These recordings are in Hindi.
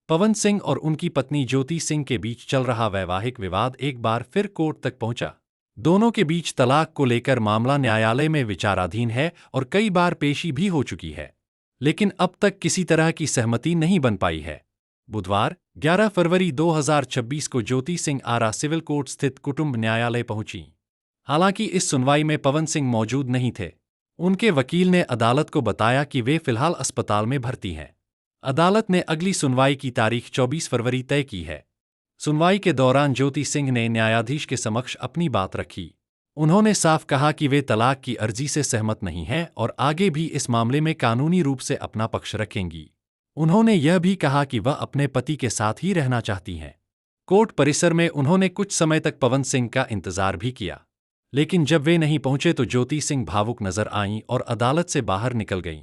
पवन सिंह और उनकी पत्नी ज्योति सिंह के बीच चल रहा वैवाहिक विवाद एक बार फिर कोर्ट तक पहुंचा। दोनों के बीच तलाक को लेकर मामला न्यायालय में विचाराधीन है और कई बार पेशी भी हो चुकी है, लेकिन अब तक किसी तरह की सहमति नहीं बन पाई है। बुधवार 11 फरवरी 2026 को ज्योति सिंह आरा सिविल कोर्ट स्थित कुटुंब न्यायालय पहुंची। हालांकि इस सुनवाई में पवन सिंह मौजूद नहीं थे। उनके वकील ने अदालत को बताया कि वे फिलहाल अस्पताल में भर्ती हैं। अदालत ने अगली सुनवाई की तारीख 24 फरवरी तय की है। सुनवाई के दौरान ज्योति सिंह ने न्यायाधीश के समक्ष अपनी बात रखी। उन्होंने साफ कहा कि वे तलाक की अर्जी से सहमत नहीं हैं और आगे भी इस मामले में कानूनी रूप से अपना पक्ष रखेंगी। उन्होंने यह भी कहा कि वह अपने पति के साथ ही रहना चाहती हैं। कोर्ट परिसर में उन्होंने कुछ समय तक पवन सिंह का इंतजार भी किया, लेकिन जब वे नहीं पहुंचे तो ज्योति सिंह भावुक नजर आईं और अदालत से बाहर निकल गईं।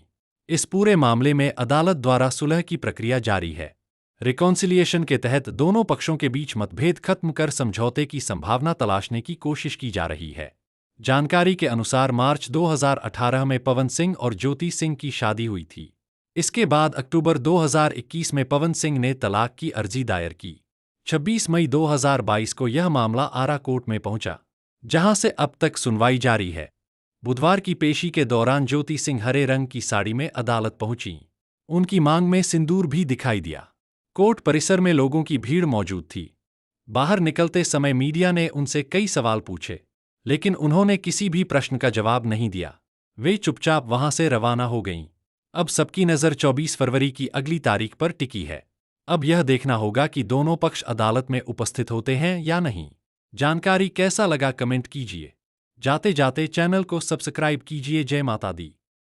इस पूरे मामले में अदालत द्वारा सुलह की प्रक्रिया जारी है। रिकॉन्सिलिएशन के तहत दोनों पक्षों के बीच मतभेद खत्म कर समझौते की संभावना तलाशने की कोशिश की जा रही है। जानकारी के अनुसार मार्च 2018 में पवन सिंह और ज्योति सिंह की शादी हुई थी। इसके बाद अक्टूबर 2021 में पवन सिंह ने तलाक की अर्जी दायर की। 26 मई 2022 को यह मामला आरा कोर्ट में पहुंचा, जहां से अब तक सुनवाई जारी है। बुधवार की पेशी के दौरान ज्योति सिंह हरे रंग की साड़ी में अदालत पहुंची। उनकी मांग में सिंदूर भी दिखाई दिया। कोर्ट परिसर में लोगों की भीड़ मौजूद थी। बाहर निकलते समय मीडिया ने उनसे कई सवाल पूछे, लेकिन उन्होंने किसी भी प्रश्न का जवाब नहीं दिया। वे चुपचाप वहां से रवाना हो गईं। अब सबकी नज़र 24 फरवरी की अगली तारीख पर टिकी है। अब यह देखना होगा कि दोनों पक्ष अदालत में उपस्थित होते हैं या नहीं। जानकारी कैसा लगा कमेंट कीजिए। जाते जाते चैनल को सब्सक्राइब कीजिए। जय माता दी।